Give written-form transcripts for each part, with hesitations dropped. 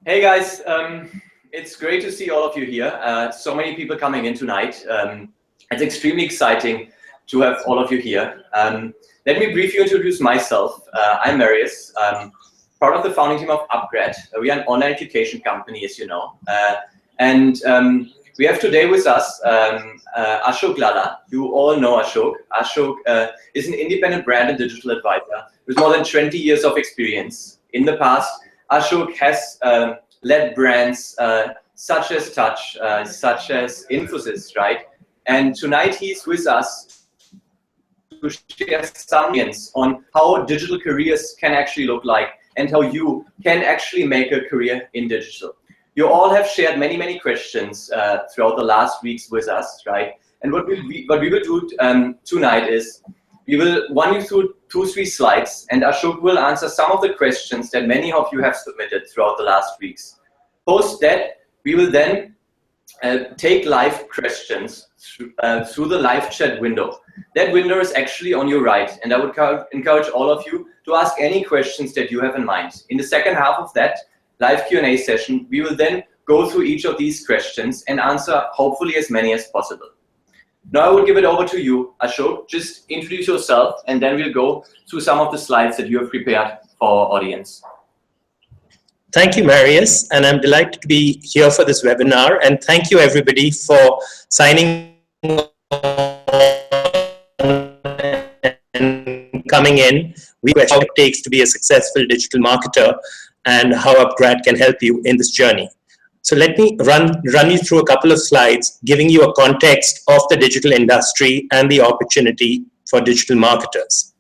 Hey guys, it's great to see all of you here. So many people coming in tonight. It's extremely exciting to have all of you here. Let me briefly introduce myself. I'm Marius, part of the founding team of UpGrad. We are an online education company, as you know. We have today with us Ashok Lalla. You all know Ashok. Ashok is an independent brand and digital advisor with more than 20 years of experience. In the past, Ashok has led brands such as Touch, such as Infosys, right? And tonight he's with us to share some hints on how digital careers can actually look like and how you can actually make a career in digital. You all have shared many, many questions throughout the last weeks with us, right? And what we will do tonight is we will run you through 2-3 slides, and Ashok will answer some of the questions that many of you have submitted throughout the last weeks. Post that, we will then take live questions through the live chat window. That window is actually on your right, and I would encourage all of you to ask any questions that you have in mind. In the second half of that live Q&A session, we will then go through each of these questions and answer hopefully as many as possible. Now I will give it over to you, Ashok. Just introduce yourself, and then we'll go through some of the slides that you have prepared for our audience. Thank you, Marius, and I'm delighted to be here for this webinar. And thank you, everybody, for signing and coming in. We know what it takes to be a successful digital marketer and how UpGrad can help you in this journey. So let me run you through a couple of slides, giving you a context of the digital industry and the opportunity for digital marketers.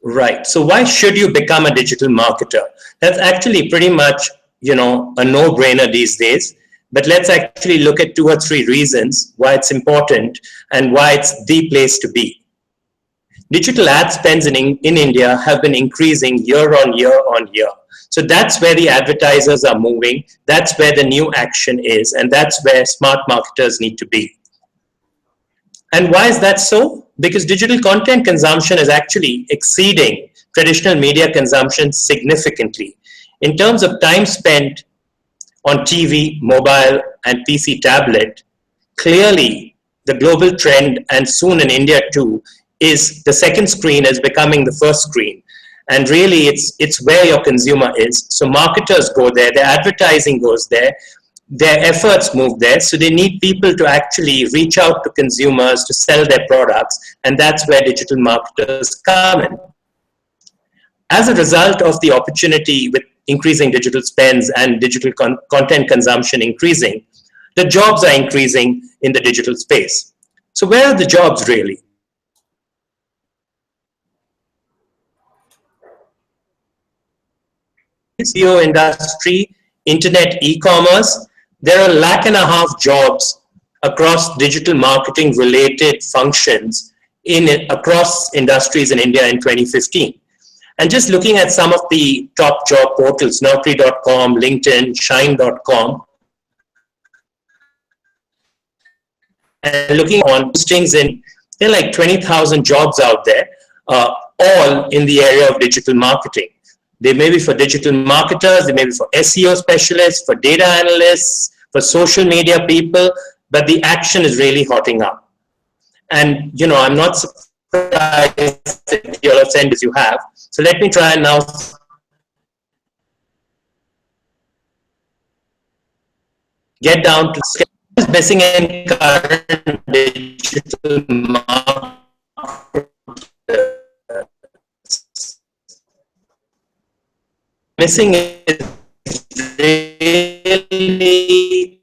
Right, so why should you become a digital marketer? That's actually pretty much, a no-brainer these days. But let's actually look at 2 or 3 reasons why it's important and why it's the place to be. Digital ad spends in India have been increasing year on year. So that's where the advertisers are moving. That's where the new action is. And that's where smart marketers need to be. And why is that so? Because digital content consumption is actually exceeding traditional media consumption significantly. In terms of time spent on TV, mobile, and PC tablet, clearly the global trend, and soon in India too, is the second screen is becoming the first screen. And really it's where your consumer is. So marketers go there, their advertising goes there, their efforts move there. So they need people to actually reach out to consumers to sell their products. And that's where digital marketers come in. As a result of the opportunity with increasing digital spends and digital content consumption increasing, the jobs are increasing in the digital space. So where are the jobs really? SEO industry, internet e-commerce, there are 1.5 lakh jobs across digital marketing related functions across industries in India in 2015. And just looking at some of the top job portals, Naukri.com, LinkedIn, Shine.com, and looking on postings there are like 20,000 jobs out there, all in the area of digital marketing. They may be for digital marketers, they may be for SEO specialists, for data analysts, for social media people, but the action is really hotting up. And, I'm not surprised that you'll have sent as you have. So let me try and now get down to what is missing in current digital marketing. Missing is really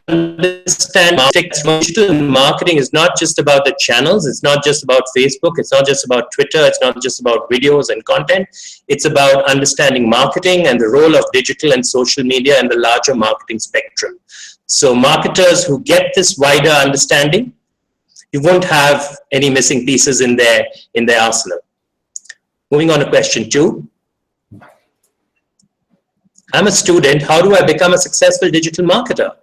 understand digital marketing is not just about the channels, it's not just about Facebook, it's not just about Twitter, it's not just about videos and content, it's about understanding marketing and the role of digital and social media and the larger marketing spectrum. So marketers who get this wider understanding, you won't have any missing pieces in their arsenal. Moving on to question 2. I'm a student. How do I become a successful digital marketer?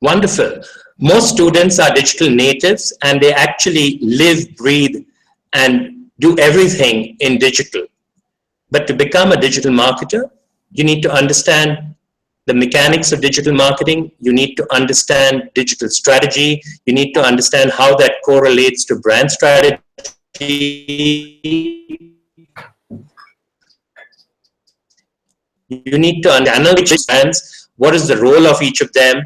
Wonderful. Most students are digital natives and they actually live, breathe, and do everything in digital. But to become a digital marketer, you need to understand the mechanics of digital marketing. You need to understand digital strategy. You need to understand how that correlates to brand strategy. You need to analyze brands. What is the role of each of them?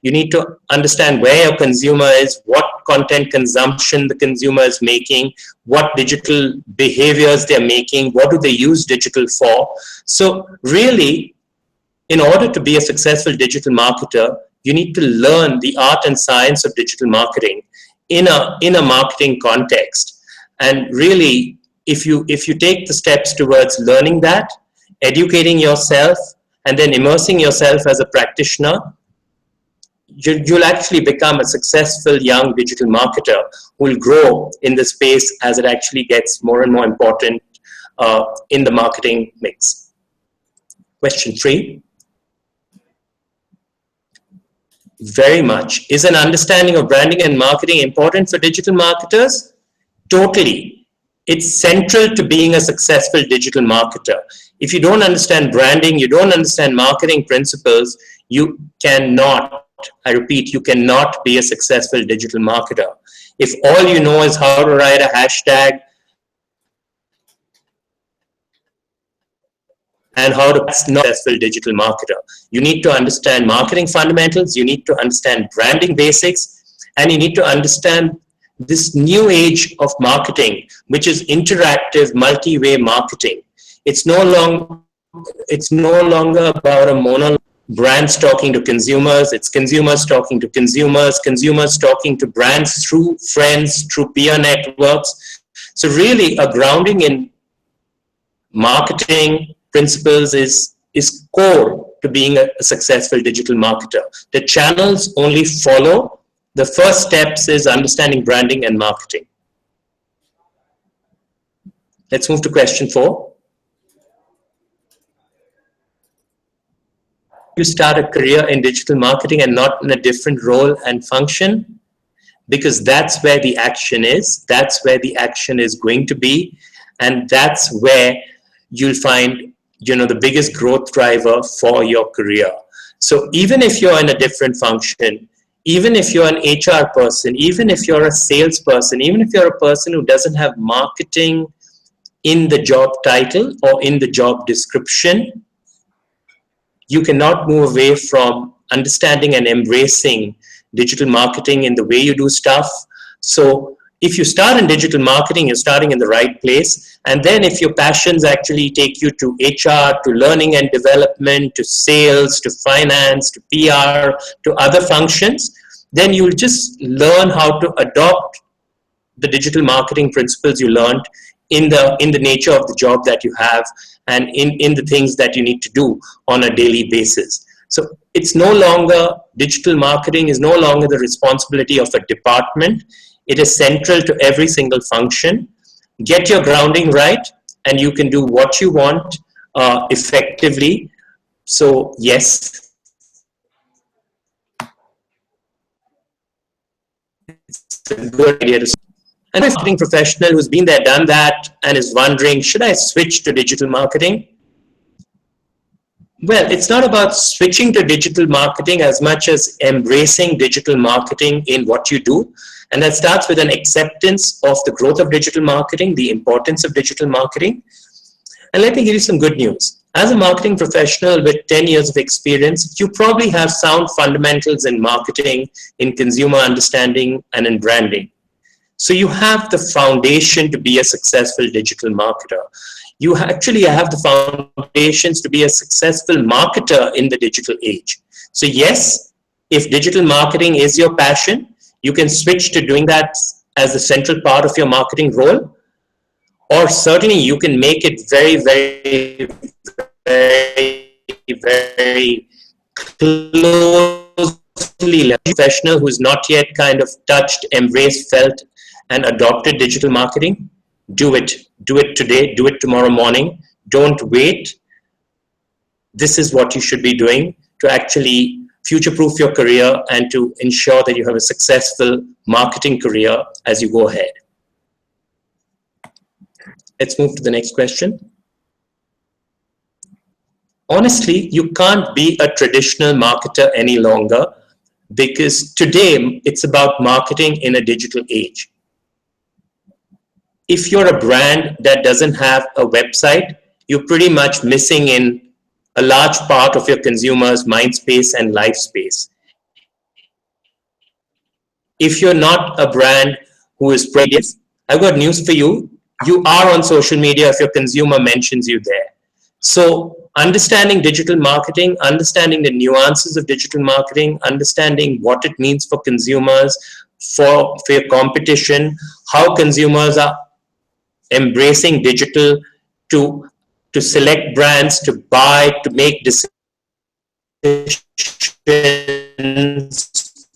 You need to understand where your consumer is, what content consumption the consumer is making, what digital behaviors they're making, what do they use digital for. So really, in order to be a successful digital marketer, you need to learn the art and science of digital marketing in a marketing context. And really, if you take the steps towards learning that, educating yourself, and then immersing yourself as a practitioner, you'll actually become a successful young digital marketer who will grow in the space as it actually gets more and more important in the marketing mix. Question 3. Very much. Is an understanding of branding and marketing important for digital marketers? Totally. It's central to being a successful digital marketer. If you don't understand branding, you don't understand marketing principles, you cannot, I repeat, you cannot be a successful digital marketer. If all you know is how to write a hashtag and how to be a successful digital marketer. You need to understand marketing fundamentals, you need to understand branding basics, and you need to understand this new age of marketing, which is interactive, multi-way marketing. It's no longer about a mono brands talking to consumers, it's consumers talking to consumers, consumers talking to brands through friends, through peer networks. So really a grounding in marketing principles is core to being a successful digital marketer. The channels only follow. The first steps is understanding branding and marketing. Let's move to question 4. You start a career in digital marketing and not in a different role and function, because that's where the action is. That's where the action is going to be. And that's where you'll find, the biggest growth driver for your career. So even if you're in a different function, even if you're an HR person, even if you're a salesperson, even if you're a person who doesn't have marketing in the job title or in the job description, you cannot move away from understanding and embracing digital marketing in the way you do stuff. So if you start in digital marketing, you're starting in the right place. And then if your passions actually take you to HR, to learning and development, to sales, to finance, to PR, to other functions, then you'll just learn how to adopt the digital marketing principles you learned in the nature of the job that you have and in the things that you need to do on a daily basis. So it's no longer, digital marketing is no longer the responsibility of a department. It is central to every single function. Get your grounding right and you can do what you want effectively. So yes, it's a good idea to. And a marketing professional who's been there, done that, and is wondering, should I switch to digital marketing? Well, it's not about switching to digital marketing as much as embracing digital marketing in what you do. And that starts with an acceptance of the growth of digital marketing, the importance of digital marketing. And let me give you some good news. As a marketing professional with 10 years of experience, you probably have sound fundamentals in marketing, in consumer understanding, and in branding. So you have the foundation to be a successful digital marketer. You actually have the foundations to be a successful marketer in the digital age. So yes, if digital marketing is your passion, you can switch to doing that as a central part of your marketing role. Or certainly you can make it very, very, very, very closely professional who's not yet kind of touched, embraced, felt, and adopted digital marketing. Do it. Do it today. Do it tomorrow morning. Don't wait. This is what you should be doing to actually future-proof your career and to ensure that you have a successful marketing career as you go ahead. Let's move to the next question. Honestly, you can't be a traditional marketer any longer because today it's about marketing in a digital age. If you're a brand that doesn't have a website, you're pretty much missing in a large part of your consumers' mind space and life space. If you're not a brand who is previous, I've got news for you. You are on social media if your consumer mentions you there. So understanding digital marketing, understanding the nuances of digital marketing, understanding what it means for consumers, for your competition, how consumers are embracing digital to select brands, to buy, to make decisions,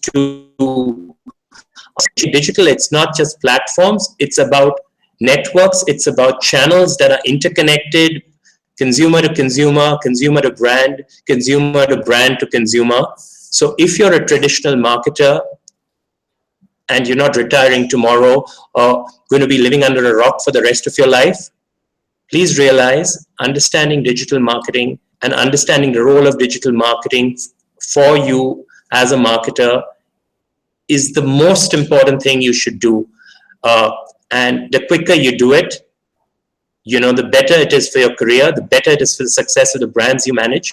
to digital. It's not just platforms, it's about networks, it's about channels that are interconnected, consumer to consumer, consumer to brand to consumer. So if you're a traditional marketer and you're not retiring tomorrow or going to be living under a rock for the rest of your life, please realize understanding digital marketing and understanding the role of digital marketing for you as a marketer is the most important thing you should do. And the quicker you do it, the better it is for your career, the better it is for the success of the brands you manage,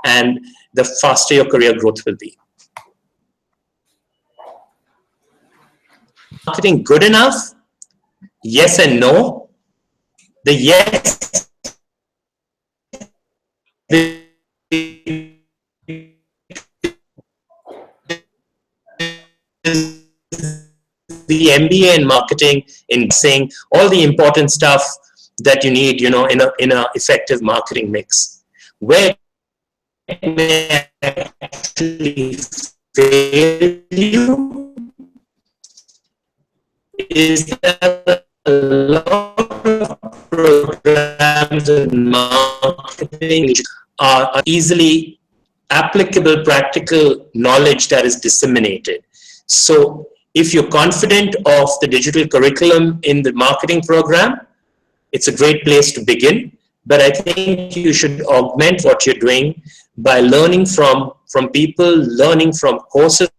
and the faster your career growth will be. Marketing good enough? Yes and no. The yes is the MBA in marketing, in saying all the important stuff that you need, in a effective marketing mix. Where it may actually fail you is that a lot of programs in marketing are easily applicable, practical knowledge that is disseminated. So if you're confident of the digital curriculum in the marketing program, it's a great place to begin. But I think you should augment what you're doing by learning from people, learning from courses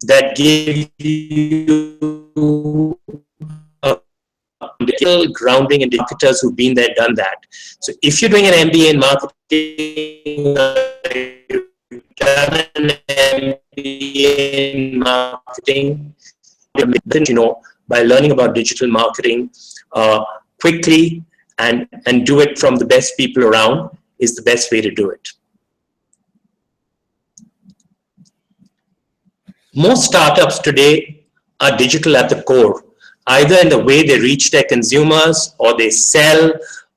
that give you a grounding in marketers who've been there, done that. So if you're doing an MBA in marketing, done an MBA in marketing, by learning about digital marketing quickly and do it from the best people around is the best way to do it. Most startups today are digital at the core, either in the way they reach their consumers, or they sell,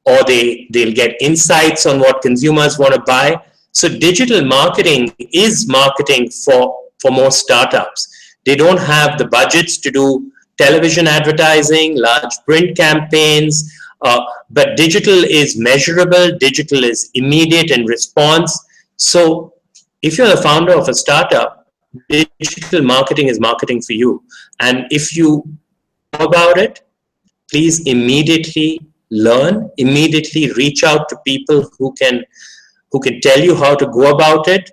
or they'll get insights on what consumers want to buy. So digital marketing is marketing for most startups. They don't have the budgets to do television advertising, large print campaigns, but digital is measurable, digital is immediate in response. So if you're the founder of a startup, digital marketing is marketing for you. And if you know about it, please immediately learn, immediately reach out to people who can tell you how to go about it,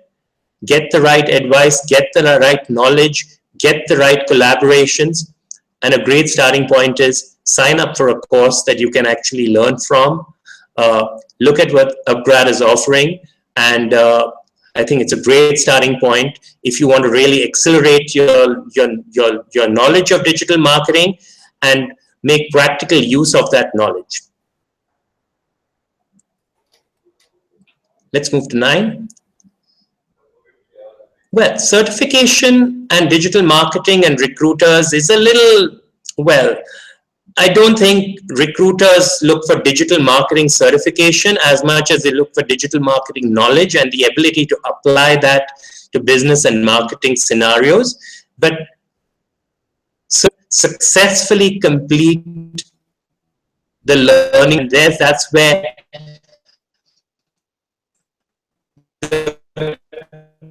get the right advice, get the right knowledge, get the right collaborations. And a great starting point is sign up for a course that you can actually learn from. Look at what UpGrad is offering, and I think it's a great starting point if you want to really accelerate your knowledge of digital marketing and make practical use of that knowledge. Let's move to 9. Well, certification and digital marketing and recruiters is a little, well, I don't think recruiters look for digital marketing certification as much as they look for digital marketing knowledge and the ability to apply that to business and marketing scenarios. But successfully complete the learning. That's where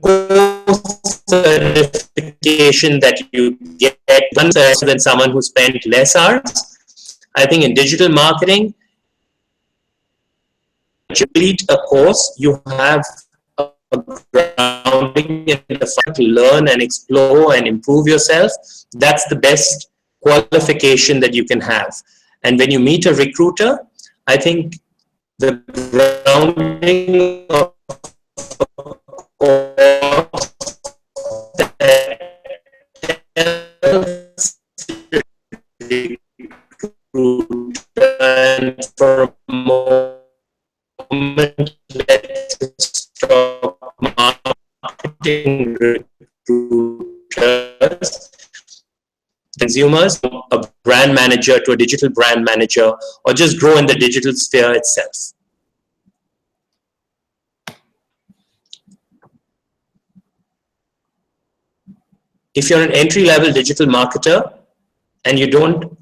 course certification that you get than someone who spent less hours. I think in digital marketing, to complete a course, you have a grounding in the fun to learn and explore and improve yourself. That's the best qualification that you can have. And when you meet a recruiter, I think the grounding of and for a moment, let's talk marketing recruiters, consumers, a brand manager to a digital brand manager, or just grow in the digital sphere itself. If you're an entry-level digital marketer and you don't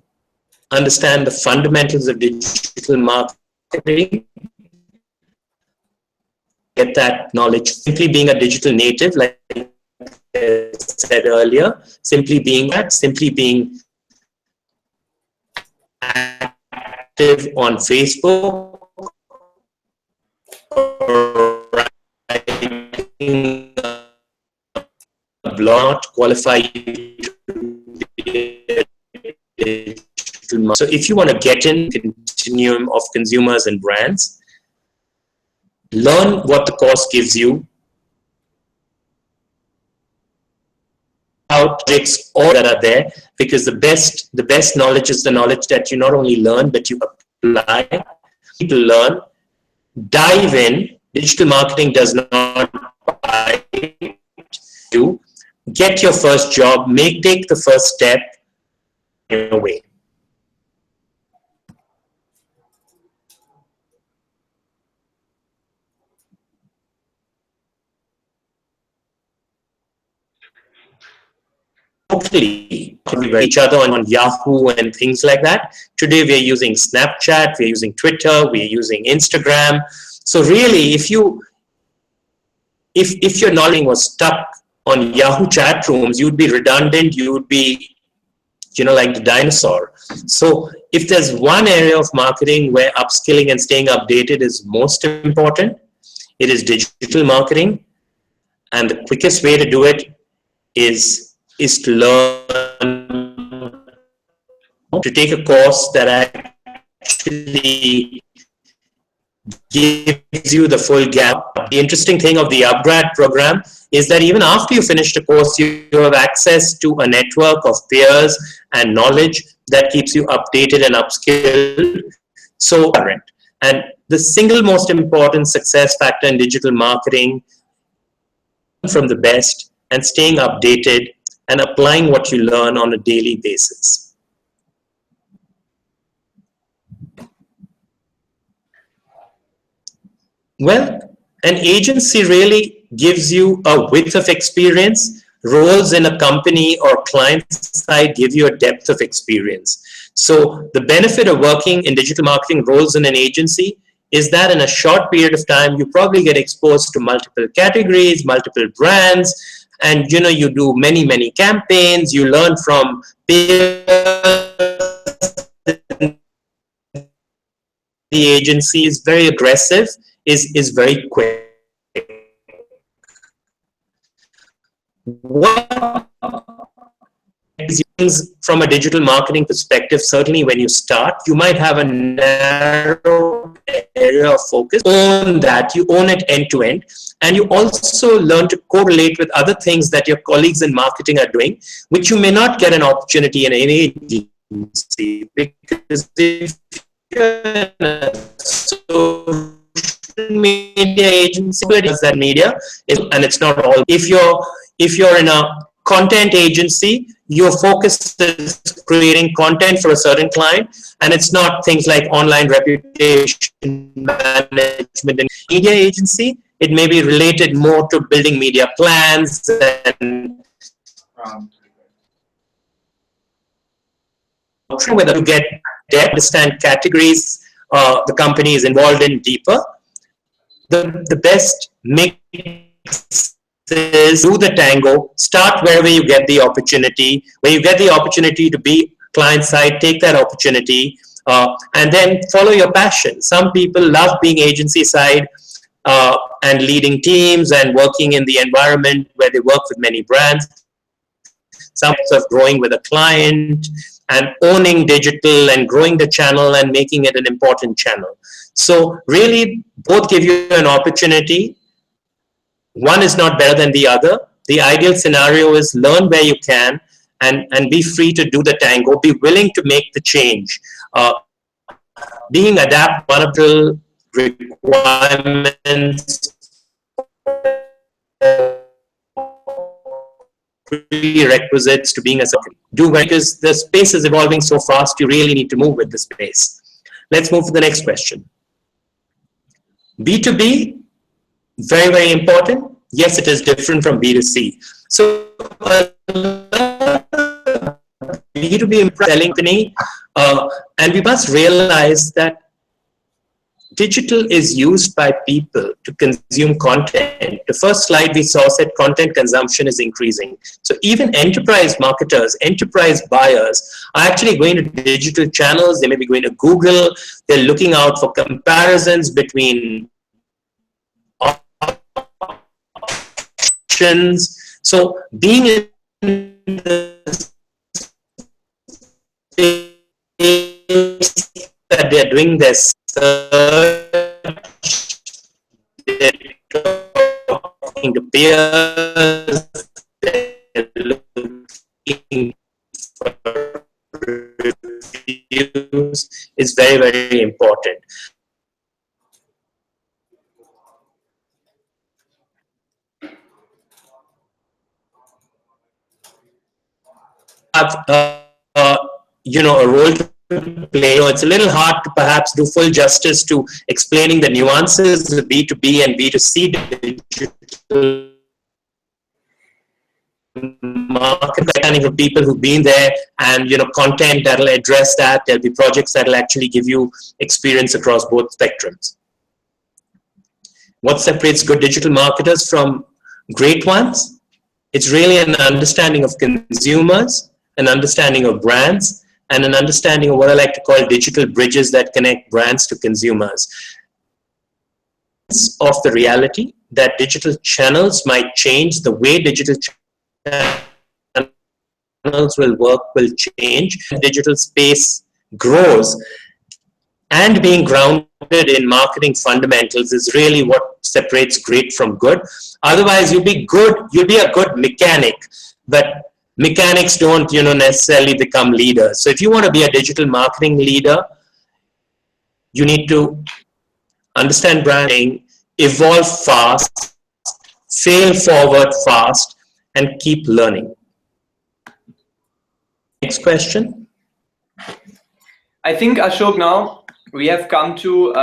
understand the fundamentals of digital marketing, get that knowledge. Simply being a digital native, like I said earlier, simply being active on Facebook, or writing a blog qualify you to be a digital marketer. So if you want to get in the continuum of consumers and brands, learn what the course gives you, out tricks all that are there, because the best knowledge is the knowledge that you not only learn but you apply. To learn, dive in. Digital marketing does not buy you. Get your first job. Take the first step in your way. Totally each other on Yahoo and things like that. Today we are using Snapchat, we are using Twitter, we are using Instagram. So really, if your knowledge was stuck on Yahoo chat rooms, you'd be redundant. You would be, like the dinosaur. So if there's one area of marketing where upskilling and staying updated is most important, it is digital marketing, and the quickest way to do it is to learn, to take a course that actually gives you the full gap. The interesting thing of the UpGrad program is that even after you finish the course, you have access to a network of peers and knowledge that keeps you updated and upskilled. So, and the single most important success factor in digital marketing, from the best and staying updated and applying what you learn on a daily basis. Well, an agency really gives you a width of experience. Roles in a company or client side give you a depth of experience. So the benefit of working in digital marketing roles in an agency is that in a short period of time, you probably get exposed to multiple categories, multiple brands, and you do many campaigns. You learn from peers. The agency is very aggressive, is very quick. What is from a digital marketing perspective, certainly when you start, you might have a narrow area of focus. Own that, you own it end to end, and you also learn to correlate with other things that your colleagues in marketing are doing, which you may not get an opportunity in any agency, because if you're in a social media agency, that media is, and it's not all. If you're in a content agency, your focus is creating content for a certain client, and it's not things like online reputation management. In media agency, it may be related more to building media plans and whether to get depth, understand categories the company is involved in deeper. The best mix is do the tango, start wherever you get the opportunity. Where you get the opportunity to be client side, take that opportunity, and then follow your passion. Some people love being agency side and leading teams and working in the environment where they work with many brands. Some of growing with a client and owning digital and growing the channel and making it an important channel. So really, both give you an opportunity. One is not better than the other. The ideal scenario is learn where you can and be free to do the tango. Be willing to make the change. Being adaptable requirements, prerequisites to being a second. Because the space is evolving so fast, you really need to move with the space. Let's move to the next question. B2B, very, very important. Yes, it is different from B2C. So B2B selling company, and we must realize that digital is used by people to consume content. The first slide we saw said content consumption is increasing. So even enterprise marketers, enterprise buyers are actually going to digital channels. They may be going to Google. They're looking out for comparisons between options. So being in the space that they're doing this, they're talking to peers, they're looking for reviews is very, very important. Have you know, a role to play. It's a little hard to perhaps do full justice to explaining the nuances of B2B and B2C digital marketing for people who've been there, and you know, content that'll address that. There'll be projects that'll actually give you experience across both spectrums. What separates good digital marketers from great ones? It's really an understanding of consumers, an understanding of brands, and an understanding of what I like to call digital bridges that connect brands to consumers. Of the reality that digital channels might change, the way digital channels will work will change. Digital space grows, and being grounded in marketing fundamentals is really what separates great from good. Otherwise, you'll be a good mechanic, but mechanics don't, you know, necessarily become leaders. So if you want to be a digital marketing leader, you need to understand branding, evolve fast, fail forward fast, and keep learning. Next question. I think, Ashok, now we have come to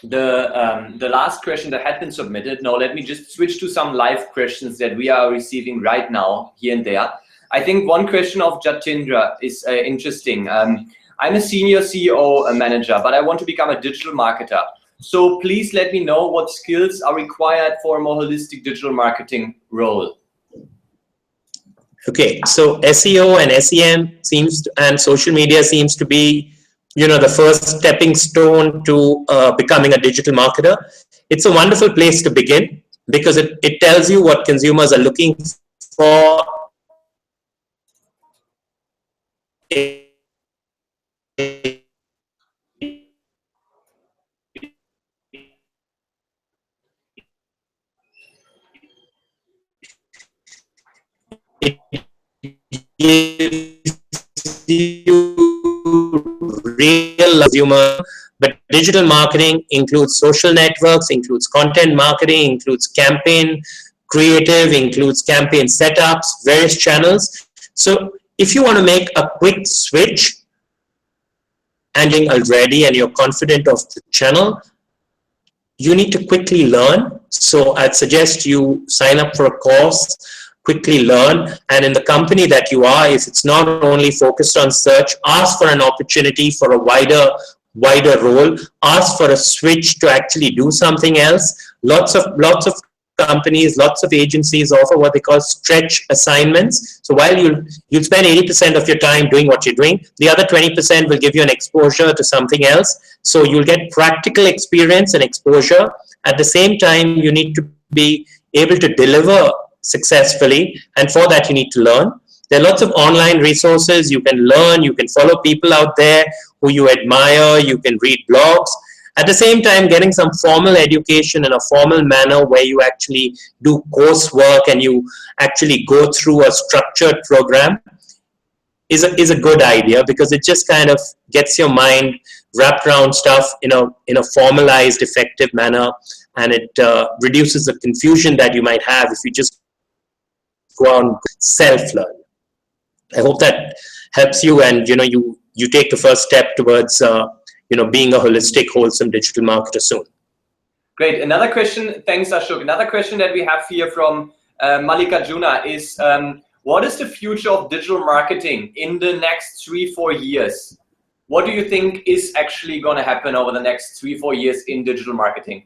the last question that had been submitted. Now let me just switch to some live questions that we are receiving right now here and there. I think one question of Jatindra is interesting. I'm a senior CEO manager, but I want to become a digital marketer. So please let me know what skills are required for a more holistic digital marketing role. Okay, so SEO and SEM and social media seems to be, you know, the first stepping stone to becoming a digital marketer. It's a wonderful place to begin because it tells you what consumers are looking for. It gives you real consumer, but digital marketing includes social networks, includes content marketing, includes campaign creative, includes campaign setups, various channels. So if you want to make a quick switch and you're already and you're confident of the channel, you need to quickly learn. So I'd suggest you sign up for a course quickly learn. And in the company that you are, if it's not only focused on search, ask for an opportunity for a wider role, ask for a switch to actually do something else. Lots of companies, lots of agencies offer what they call stretch assignments. So while you'll spend 80% of your time doing what you're doing, the other 20% will give you an exposure to something else. So you'll get practical experience and exposure. At the same time, you need to be able to deliver successfully, and for that you need to learn. There are lots of online resources. You can learn, you can follow people out there who you admire, you can read blogs. At the same time, getting some formal education in a formal manner where you actually do coursework and you actually go through a structured program is a good idea, because it just kind of gets your mind wrapped around stuff in a formalized, effective manner, and it reduces the confusion that you might have if you just go out and self-learn. I hope that helps you, and you take the first step towards being a holistic, wholesome digital marketer soon. Great. Another question. Thanks, Ashok. Another question that we have here from Malika Juna is, what is the future of digital marketing in the next 3-4 years? What do you think is actually going to happen over the next 3-4 years in digital marketing?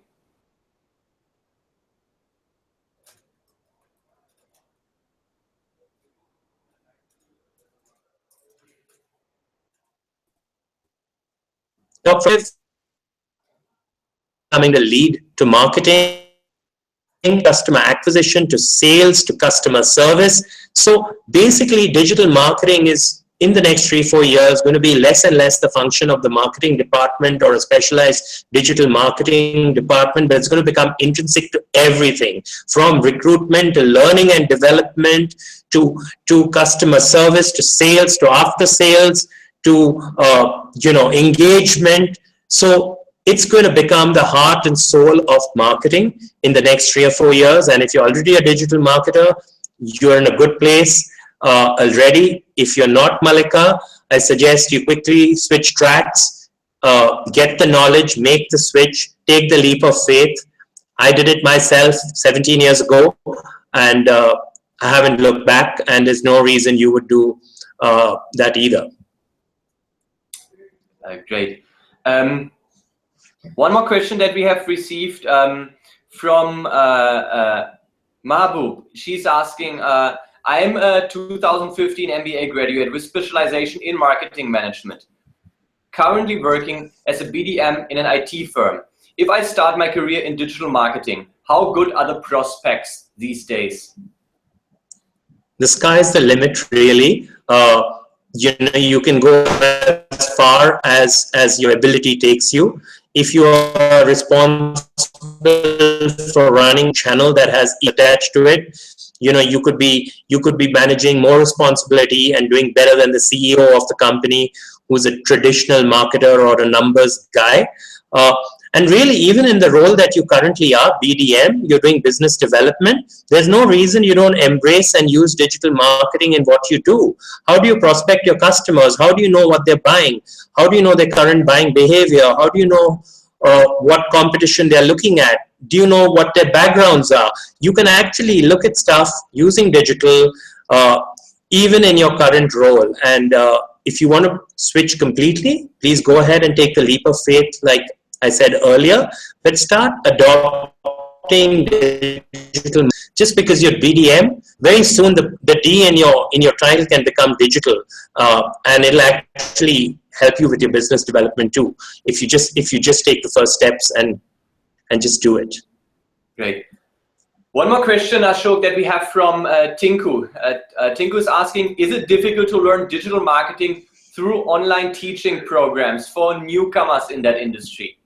Becoming the lead to marketing, customer acquisition, to sales, to customer service. So basically, digital marketing is, in the next 3-4 years, going to be less and less the function of the marketing department or a specialized digital marketing department, but it's going to become intrinsic to everything, from recruitment to learning and development, to customer service, to sales, to after sales, to engagement. So it's going to become the heart and soul of marketing in the next 3 or 4 years. And if you're already a digital marketer, you're in a good place already. If you're not, Malika, I suggest you quickly switch tracks, get the knowledge, make the switch, take the leap of faith. I did it myself 17 years ago, and I haven't looked back, and there's no reason you would do that either. Great. One more question that we have received from Mahbub. She's asking, I'm a 2015 MBA graduate with specialization in marketing management, currently working as a BDM in an IT firm. If I start my career in digital marketing, how good are the prospects these days? The sky's the limit, really. You can go as far as your ability takes you. If you are responsible for running a channel that has attached to it, you could be managing more responsibility and doing better than the CEO of the company, who's a traditional marketer or a numbers guy. And really, even in the role that you currently are, BDM, you're doing business development, there's no reason you don't embrace and use digital marketing in what you do. How do you prospect your customers? How do you know what they're buying? How do you know their current buying behavior? How do you know what competition they're looking at? Do you know what their backgrounds are? You can actually look at stuff using digital, even in your current role. And if you want to switch completely, please go ahead and take the leap of faith, like I said earlier, but start adopting digital. Just because you're BDM, very soon the D in your title can become digital, and it'll actually help you with your business development too. If you just take the first steps and just do it. Great. One more question, Ashok, that we have from Tinku. Tinku is asking, is it difficult to learn digital marketing through online teaching programs for newcomers in that industry?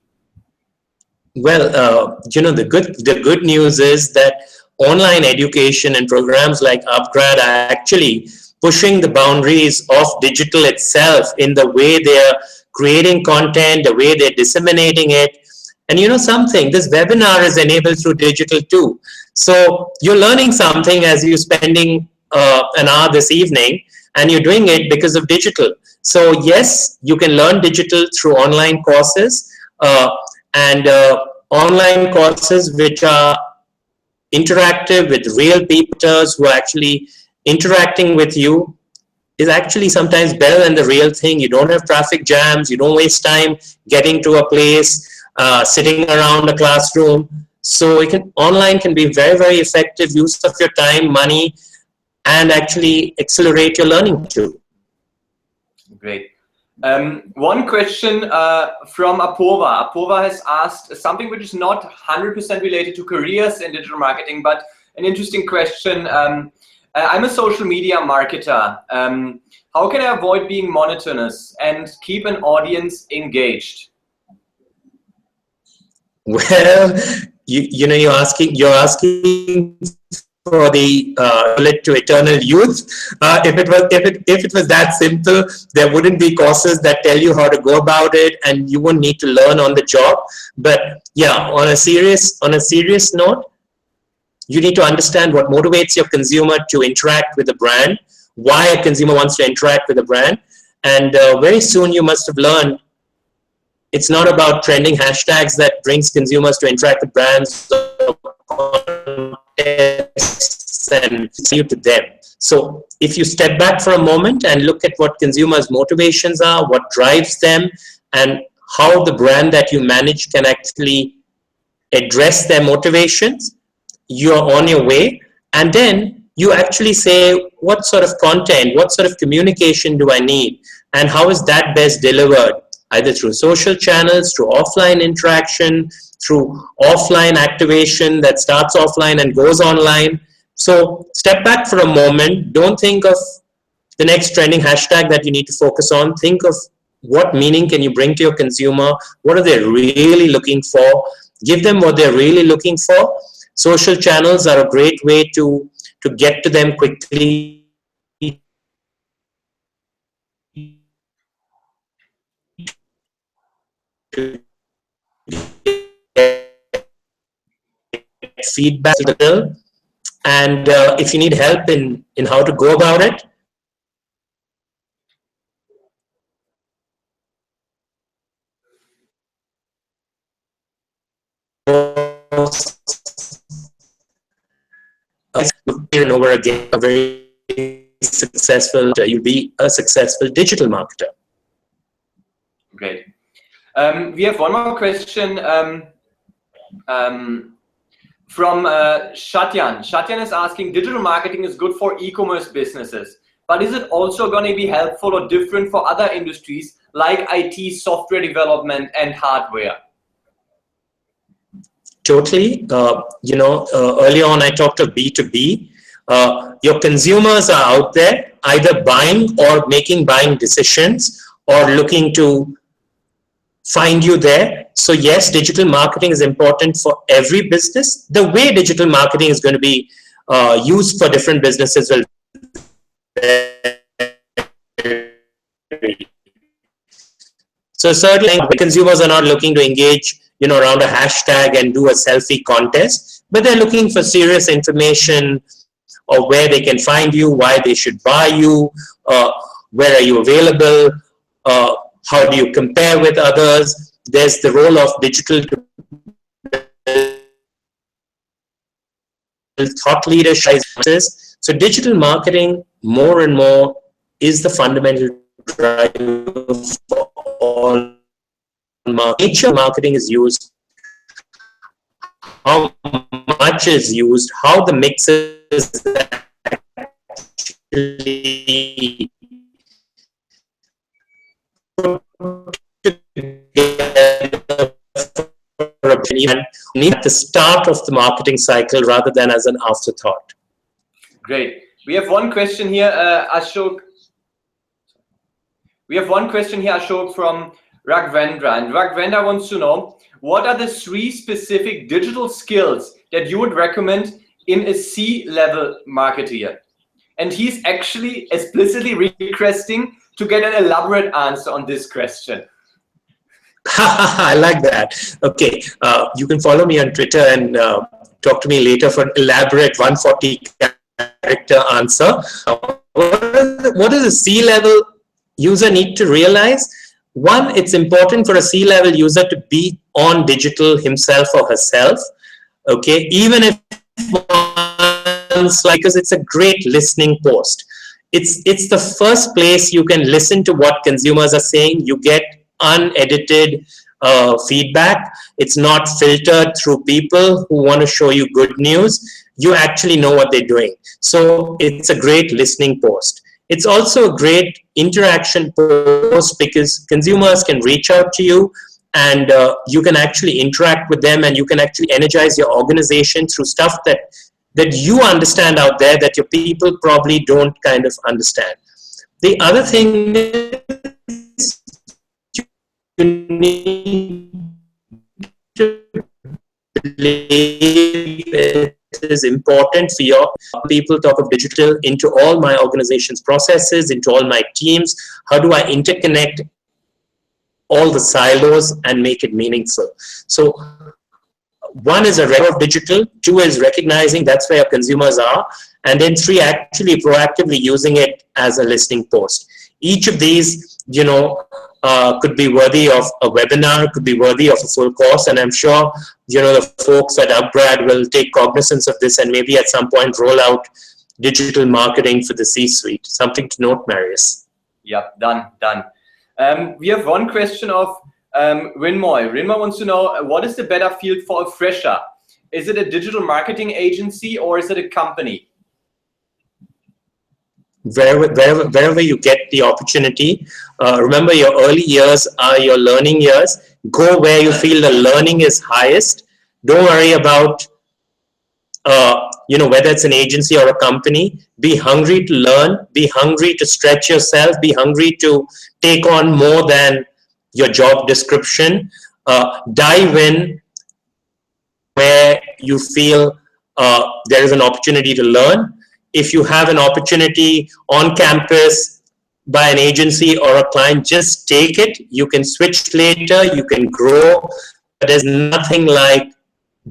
Well, the good news is that online education and programs like UpGrad are actually pushing the boundaries of digital itself in the way they're creating content, the way they're disseminating it. And something, this webinar is enabled through digital too. So you're learning something as you're spending an hour this evening, and you're doing it because of digital. So yes, you can learn digital through online courses, and online courses which are interactive with real people who are actually interacting with you is actually sometimes better than the real thing. You don't have traffic jams, you don't waste time getting to a place, sitting around a classroom. So online can be very, very effective use of your time, money, and actually accelerate your learning too. Great. One question from Apurva. Apurva has asked something which is not 100% related to careers in digital marketing, but an interesting question. I'm a social media marketer. How can I avoid being monotonous and keep an audience engaged? Well, you're asking for the bullet to eternal youth. If it was that simple, there wouldn't be courses that tell you how to go about it, and you wouldn't need to learn on the job. But yeah, on a serious note, you need to understand what motivates your consumer to interact with the brand, why a consumer wants to interact with the brand, and very soon you must have learned it's not about trending hashtags that brings consumers to interact with brands and you to them. So if you step back for a moment and look at what consumers' motivations are, what drives them, and how the brand that you manage can actually address their motivations, you're on your way. And then you actually say, what sort of content, what sort of communication do I need? And how is that best delivered? Either through social channels, through offline interaction, through offline activation that starts offline and goes online. So step back for a moment. Don't think of the next trending hashtag that you need to focus on. Think of what meaning can you bring to your consumer? What are they really looking for? Give them what they're really looking for. Social channels are a great way to get to them quickly. To feedback to the bill, and if you need help in how to go about it, over again, a very successful, you'll be a successful digital marketer. Great. We have one more question from Shatyan. Shatyan is asking, digital marketing is good for e-commerce businesses, but is it also going to be helpful or different for other industries like IT, software development, and hardware? Totally. Earlier on I talked of B2B. Your consumers are out there either buying or making buying decisions or looking to find you there. So yes, digital marketing is important for every business. The way digital marketing is going to be used for different businesses will vary. So certainly consumers are not looking to engage around a hashtag and do a selfie contest, but they're looking for serious information of where they can find you, why they should buy you, where are you available, how do you compare with others. There's the role of digital thought leadership. So digital marketing more and more is the fundamental driver for all nature. Marketing is used, how much is used, how the mix is actually at the start of the marketing cycle rather than as an afterthought. Great. We have one question here, Ashok. We have one question here, Ashok, from Raghavendra. And Raghavendra wants to know, what are the 3 specific digital skills that you would recommend in a C-level marketer? And he's actually explicitly requesting to get an elaborate answer on this question. I like that. Okay, you can follow me on Twitter and talk to me later for an elaborate 140-character answer. What does a C-level user need to realize? One, it's important for a C-level user to be on digital himself or herself. Okay, even if one slide because it's a great listening post. It's the first place you can listen to what consumers are saying. You get unedited feedback. It's not filtered through people who want to show you good news. You actually know what they're doing. So it's a great listening post. It's also a great interaction post because consumers can reach out to you and you can actually interact with them and you can actually energize your organization through stuff that you understand out there that your people probably don't kind of understand. The other thing is you need to believe it is important for your people talk of digital into all my organization's processes, into all my teams. How do I interconnect all the silos and make it meaningful? So one is a record of digital, two is recognizing that's where your consumers are, and then three, actually proactively using it as a listening post. Each of these, could be worthy of a webinar, could be worthy of a full course, and I'm sure, the folks at UpGrad will take cognizance of this and maybe at some point roll out digital marketing for the C-suite. Something to note, Marius. Yep, done. We have one question of Rinmoy. Rinmoy wants to know, what is the better field for a fresher? Is it a digital marketing agency or is it a company? Wherever you get the opportunity, remember your early years are your learning years. Go where you feel the learning is highest. Don't worry about whether it's an agency or a company. Be hungry to learn, be hungry to stretch yourself, be hungry to take on more than your job description. Dive in where you feel there is an opportunity to learn. If you have an opportunity on campus by an agency or a client, just take it. You can switch later, you can grow, but there's nothing like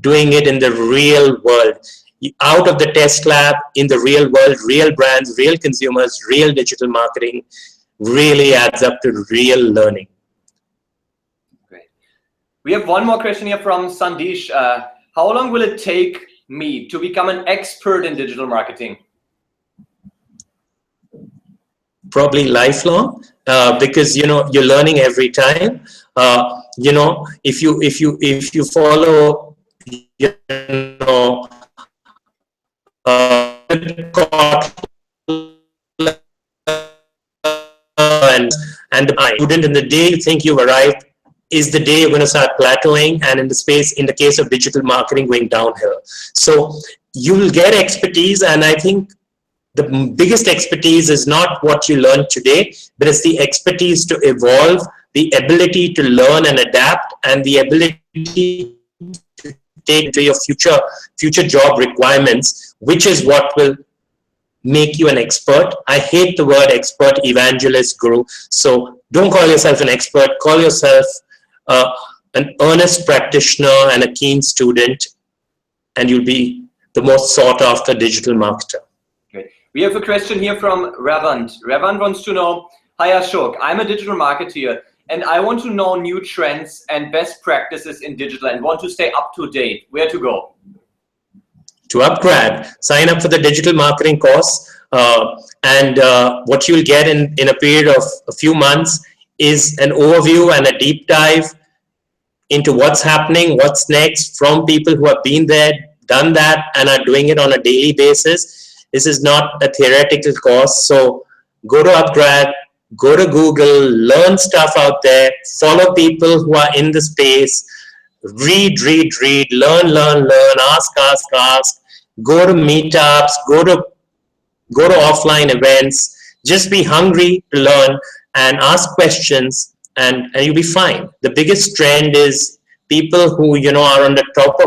doing it in the real world. Out of the test lab, in the real world, real brands, real consumers, real digital marketing really adds up to real learning. Great. We have one more question here from Sandesh. How long will it take me to become an expert in digital marketing? Probably lifelong, because you're learning every time. If you follow and the student, in the day you think you've arrived is the day you're going to start plateauing, and in the case of digital marketing, going downhill. So you will get expertise, and I think the biggest expertise is not what you learn today, but it's the expertise to evolve, the ability to learn and adapt, and the ability to take to your future job requirements, which is what will make you an expert. I hate the word expert, evangelist, guru. So don't call yourself an expert. Call yourself an earnest practitioner and a keen student, and you'll be the most sought after digital marketer. Great. We have a question here from Ravant. Ravant wants to know, hi Ashok, I'm a digital marketer and I want to know new trends and best practices in digital and want to stay up to date. Where to go? To UpGrad, sign up for the digital marketing course, and what you'll get in a period of a few months is an overview and a deep dive into what's happening, what's next, from people who have been there, done that, and are doing it on a daily basis. This is not a theoretical course. So go to UpGrad, go to Google, learn stuff out there, follow people who are in the space, read, learn, ask, go to meetups, go to offline events. Just be hungry to learn and ask questions, and you'll be fine. The biggest trend is people who are on the top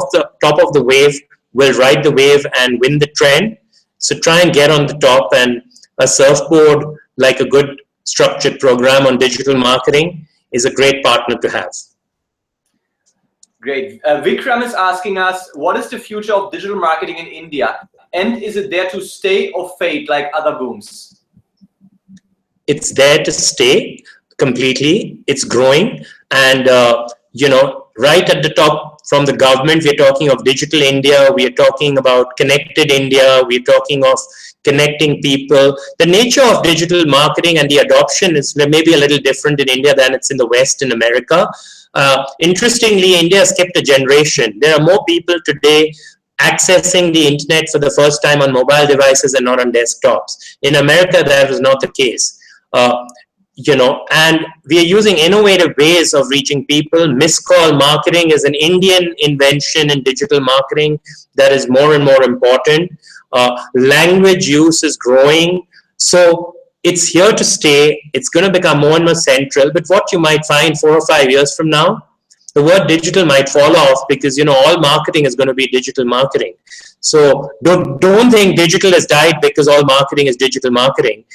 of the wave will ride the wave and win the trend. So try and get on the top, and a surfboard, like a good structured program on digital marketing, is a great partner to have. Great. Vikram is asking us, what is the future of digital marketing in India? And is it there to stay or fade like other booms? It's there to stay completely. It's growing. And, right at the top, from the government. We're talking of Digital India. We are talking about Connected India. We're talking of connecting people. The nature of digital marketing and the adoption is maybe a little different in India than it's in the West in America. Interestingly, India has kept a generation. There are more people today accessing the internet for the first time on mobile devices and not on desktops. In America, that is not the case. And we are using innovative ways of reaching people. Missed call marketing is an Indian invention in digital marketing that is more and more important. Language use is growing. So it's here to stay. It's going to become more and more central. But what you might find 4 or 5 years from now, the word digital might fall off because, all marketing is going to be digital marketing. So don't think digital has died because all marketing is digital marketing.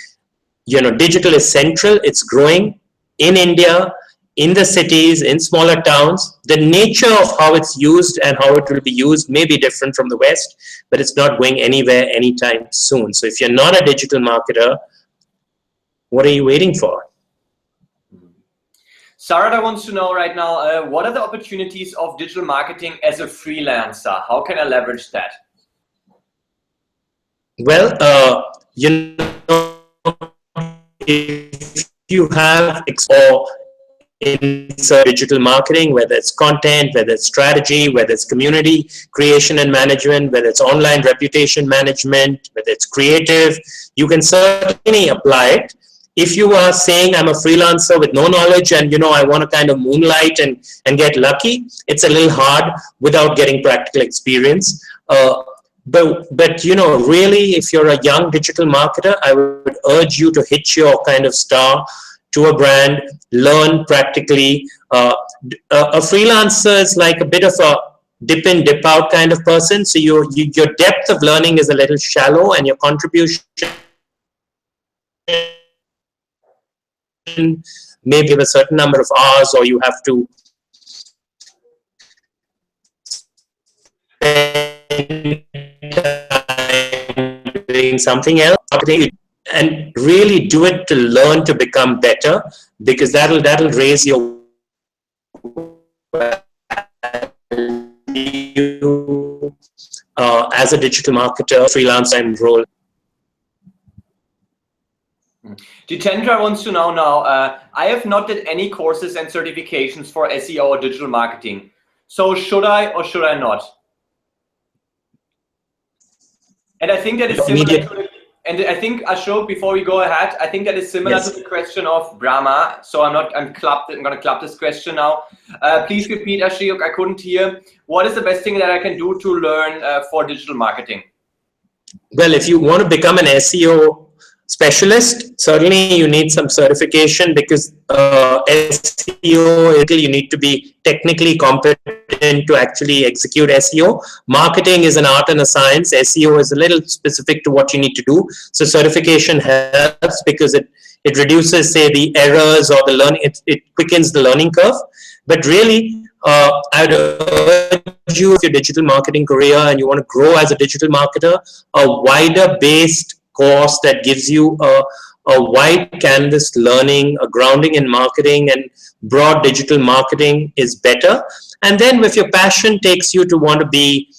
Digital is central. It's growing in India, in the cities, in smaller towns. The nature of how it's used and how it will be used may be different from the West, but it's not going anywhere anytime soon. So if you're not a digital marketer, what are you waiting for? Sarada wants to know right now, what are the opportunities of digital marketing as a freelancer? How can I leverage that? Well, if you have in digital marketing, whether it's content, whether it's strategy, whether it's community creation and management, whether it's online reputation management, whether it's creative, you can certainly apply it. If you are saying I'm a freelancer with no knowledge and I want to kind of moonlight and get lucky, it's a little hard without getting practical experience. But really, if you're a young digital marketer, I would urge you to hitch your kind of star to a brand, learn practically. A freelancer is like a bit of a dip in, dip out kind of person. So your depth of learning is a little shallow, and your contribution maybe have a certain number of hours, or you have to spend time doing something else, and really do it to learn to become better, because that'll raise your value as a digital marketer, freelancer role. Jitendra wants to know now, I have not did any courses and certifications for SEO or digital marketing. So should I or should I not? And I think that is similar to, and I think, Ashok, before we go ahead, I think that is similar to the question of Brahma. So I'm going to club this question now. Please repeat, Ashok, I couldn't hear. What is the best thing that I can do to learn for digital marketing? Well, if you want to become an SEO specialist, certainly you need some certification, because SEO, you need to be technically competent to actually execute SEO. Marketing is an art and a science. SEO is a little specific to what you need to do. So certification helps because it reduces, say, the errors or the learning. It quickens the learning curve. But really, I'd urge you, if your digital marketing career and you want to grow as a digital marketer, a wider based course that gives you a wide canvas learning, a grounding in marketing and broad digital marketing is better. And then if your passion takes you to want to be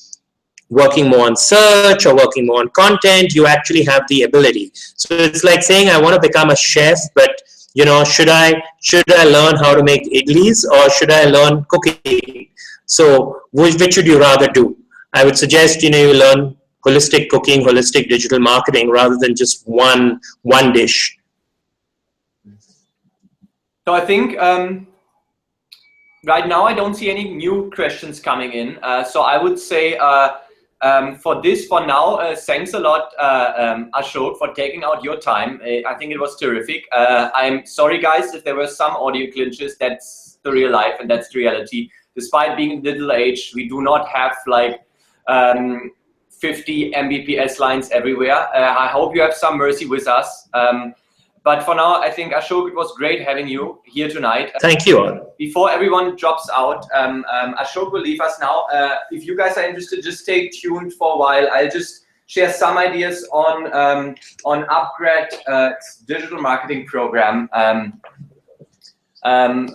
working more on search or working more on content, you actually have the ability. So it's like saying, I want to become a chef, but should I learn how to make idlis or should I learn cooking? So which should you rather do? I would suggest you learn holistic cooking, holistic digital marketing, rather than just one dish. So I think right now I don't see any new questions coming in. So I would say for now, thanks a lot, Ashok, for taking out your time. I think it was terrific. I'm sorry, guys, if there were some audio glitches. That's the real life and that's the reality. Despite being digital age, we do not have like 50 Mbps lines everywhere. I hope you have some mercy with us. But for now, I think, Ashok, it was great having you here tonight. Thank you. Before everyone drops out, Ashok will leave us now. If you guys are interested, just stay tuned for a while. I'll just share some ideas on UpGrad digital marketing program,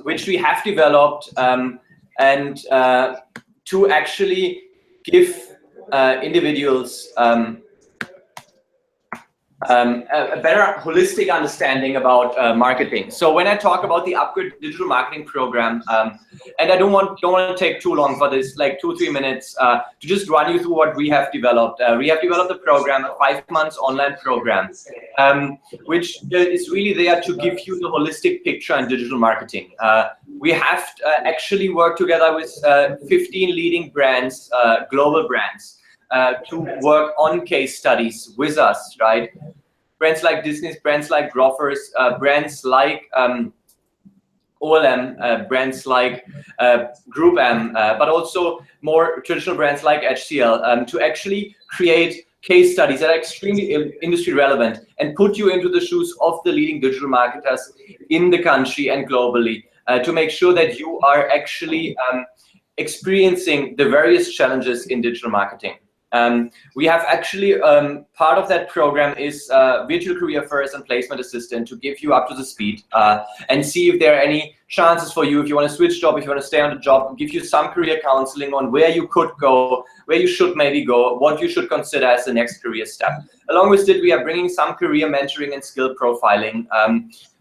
which we have developed. to actually give individuals a better holistic understanding about marketing. So when I talk about the UpGrad digital marketing program, and I don't want to take too long for this, like 2-3 minutes, to just run you through what we have developed. We have developed a program, a 5 months online program, which is really there to give you the holistic picture in digital marketing. We have actually worked together with 15 leading brands, global brands, to work on case studies with us, right? Brands like Disney, brands like Grofers, brands like OLM, brands like Group M, but also more traditional brands like HCL, to actually create case studies that are extremely industry relevant and put you into the shoes of the leading digital marketers in the country and globally, to make sure that you are actually experiencing the various challenges in digital marketing. We have actually, part of that program is virtual career fairs and placement assistant to give you up to the speed and see if there are any chances for you, if you want to switch job, if you want to stay on the job, give you some career counseling on where you could go, where you should maybe go, what you should consider as the next career step. Along with it, we are bringing some career mentoring and skill profiling.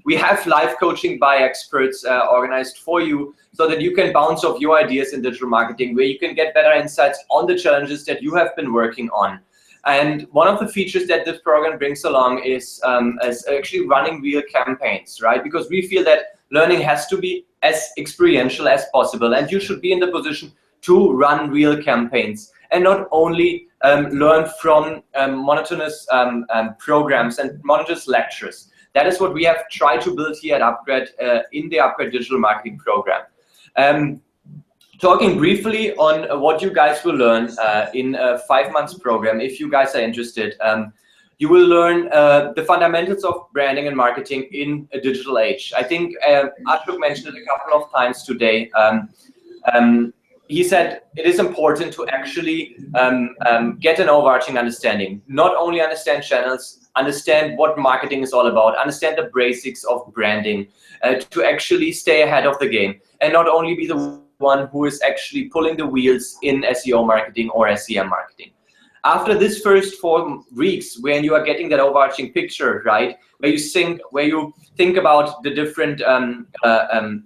We have live coaching by experts organized for you, so that you can bounce off your ideas in digital marketing, where you can get better insights on the challenges that you have been working on. And one of the features that this program brings along is actually running real campaigns, right? Because we feel that learning has to be as experiential as possible, and you should be in the position to run real campaigns and not only learn from monotonous programs and monotonous lectures. That is what we have tried to build here at UpGrad in the UpGrad digital marketing program. Talking briefly on what you guys will learn in a 5 months program, if you guys are interested, you will learn the fundamentals of branding and marketing in a digital age. I think Ashok mentioned it a couple of times today. He said it is important to actually get an overarching understanding, not only understand channels, understand what marketing is all about, understand the basics of branding, to actually stay ahead of the game, and not only be the one who is actually pulling the wheels in SEO marketing or SEM marketing. After this first 4 weeks, when you are getting that overarching picture, right, where you think about the different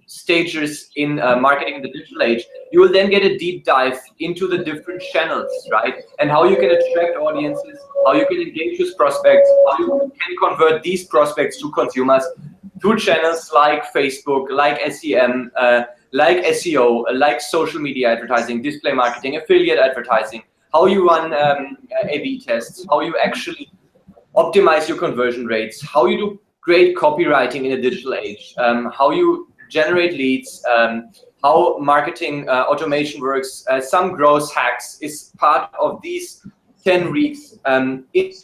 stages in marketing in the digital age, you will then get a deep dive into the different channels, right, and how you can attract audiences, how you can engage with prospects, how you can convert these prospects to consumers through channels like Facebook, like SEM, like SEO, like social media advertising, display marketing, affiliate advertising, how you run A/B tests, how you actually optimize your conversion rates, how you do great copywriting in a digital age, how you generate leads, how marketing automation works. Some growth hacks is part of these 10 weeks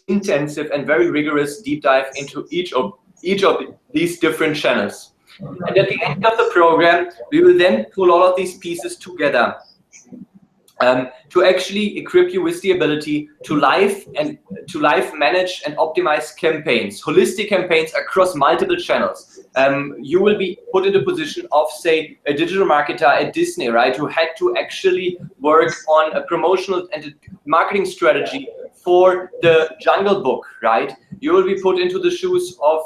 intensive and very rigorous deep dive into each of these different channels. And at the end of the program, we will then pull all of these pieces together to actually equip you with the ability to live manage and optimize campaigns, holistic campaigns across multiple channels. You will be put in the position of, say, a digital marketer at Disney, right, who had to actually work on a promotional and a marketing strategy for the Jungle Book, right? You will be put into the shoes of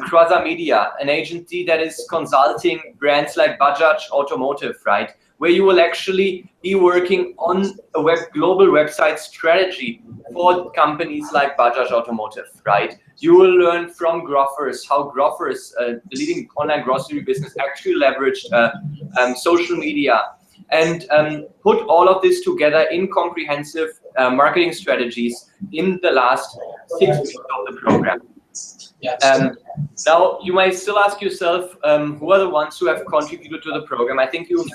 Croza Media, an agency that is consulting brands like Bajaj Automotive, right? Where you will actually be working on a global website strategy for companies like Bajaj Automotive, right? You will learn from Grofers how Grofers, the leading online grocery business, actually leveraged social media and put all of this together in comprehensive marketing strategies in the last 6 weeks of the program. Now, you might still ask yourself, who are the ones who have contributed to the program? I think you've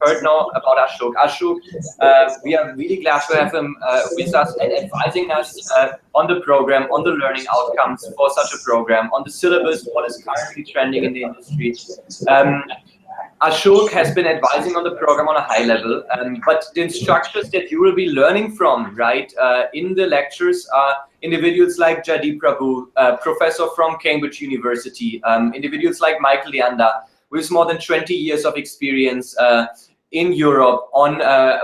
heard now about Ashok. Ashok, we are really glad to have him with us and advising us on the program, on the learning outcomes for such a program, on the syllabus, what is currently trending in the industry. Ashok has been advising on the program on a high level, but the instructors that you will be learning from, right, in the lectures are individuals like Jaideep Prabhu, professor from Cambridge University, individuals like Michael Leander, with more than 20 years of experience in Europe on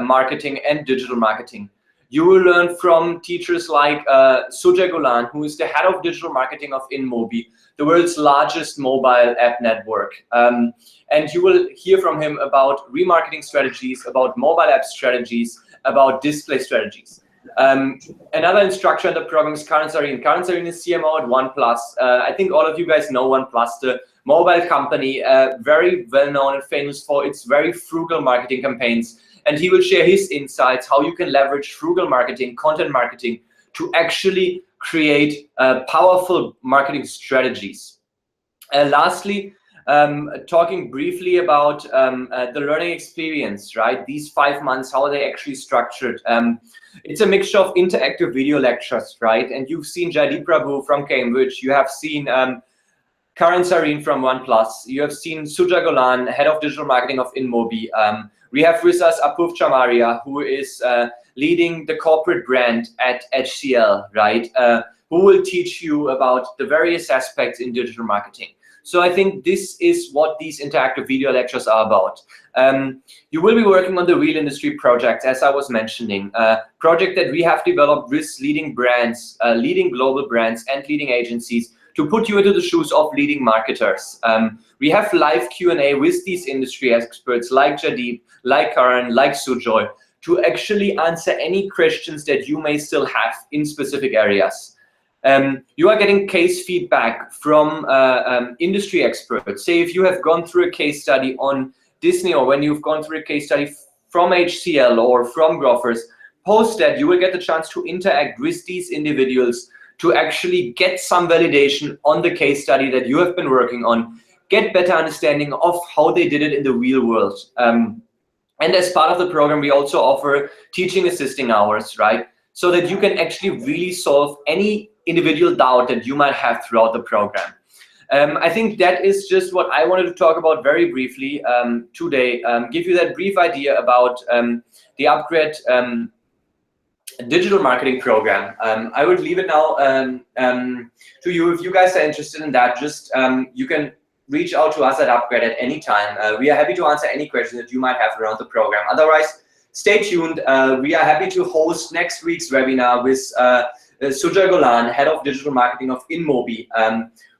marketing and digital marketing. You will learn from teachers like Sujay Golan, who is the head of digital marketing of InMobi, the world's largest mobile app network. And you will hear from him about remarketing strategies, about mobile app strategies, about display strategies. Another instructor in the program is Karan Sareen. Karan Sareen is CMO at OnePlus. I think all of you guys know OnePlus, the mobile company, very well known and famous for its very frugal marketing campaigns. And he will share his insights, how you can leverage frugal marketing, content marketing, to actually create powerful marketing strategies. Lastly, talking briefly about the learning experience, right? These 5 months, how are they actually structured? It's a mixture of interactive video lectures, right? And you've seen Jaideep Prabhu from Cambridge. You have seen Karan Sareen from OnePlus. You have seen Sujay Golan, head of digital marketing of InMobi. We have with us Apuv Chamaria, who is leading the corporate brand at HCL, right? Who will teach you about the various aspects in digital marketing. So I think this is what these interactive video lectures are about. You will be working on the real industry projects, as I was mentioning, project that we have developed with leading brands, leading global brands and leading agencies to put you into the shoes of leading marketers. We have live Q&A with these industry experts like Jaideep, like Karan, like Sujoy, to actually answer any questions that you may still have in specific areas. You are getting case feedback from industry experts. Say if you have gone through a case study on Disney, or when you've gone through a case study from HCL or from Grofers, post that, you will get the chance to interact with these individuals to actually get some validation on the case study that you have been working on, get better understanding of how they did it in the real world. And as part of the program, we also offer teaching assisting hours, right? So that you can actually really solve any individual doubt that you might have throughout the program. I think that is just what I wanted to talk about very briefly today, give you that brief idea about the UpGrad digital marketing program. I would leave it now to you. If you guys are interested in that, just you can reach out to us at UpGrad at any time. We are happy to answer any questions that you might have around the program. Otherwise, stay tuned. We are happy to host next week's webinar with Sujay Golan, head of digital marketing of InMobi,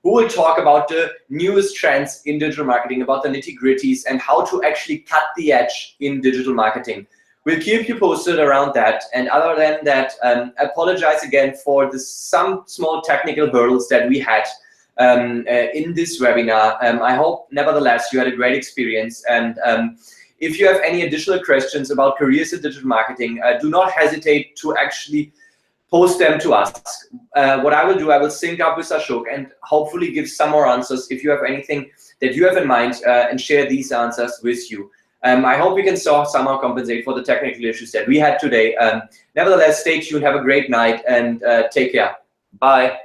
who will talk about the newest trends in digital marketing, about the nitty-gritties and how to actually cut the edge in digital marketing. We'll keep you posted around that. And other than that, apologize again for some small technical hurdles that we had in this webinar. I hope, nevertheless, you had a great experience. And if you have any additional questions about careers in digital marketing, do not hesitate to actually post them to us. What I will do, I will sync up with Ashok and hopefully give some more answers if you have anything that you have in mind and share these answers with you. I hope we can somehow compensate for the technical issues that we had today. Nevertheless, stay tuned, have a great night, and take care. Bye.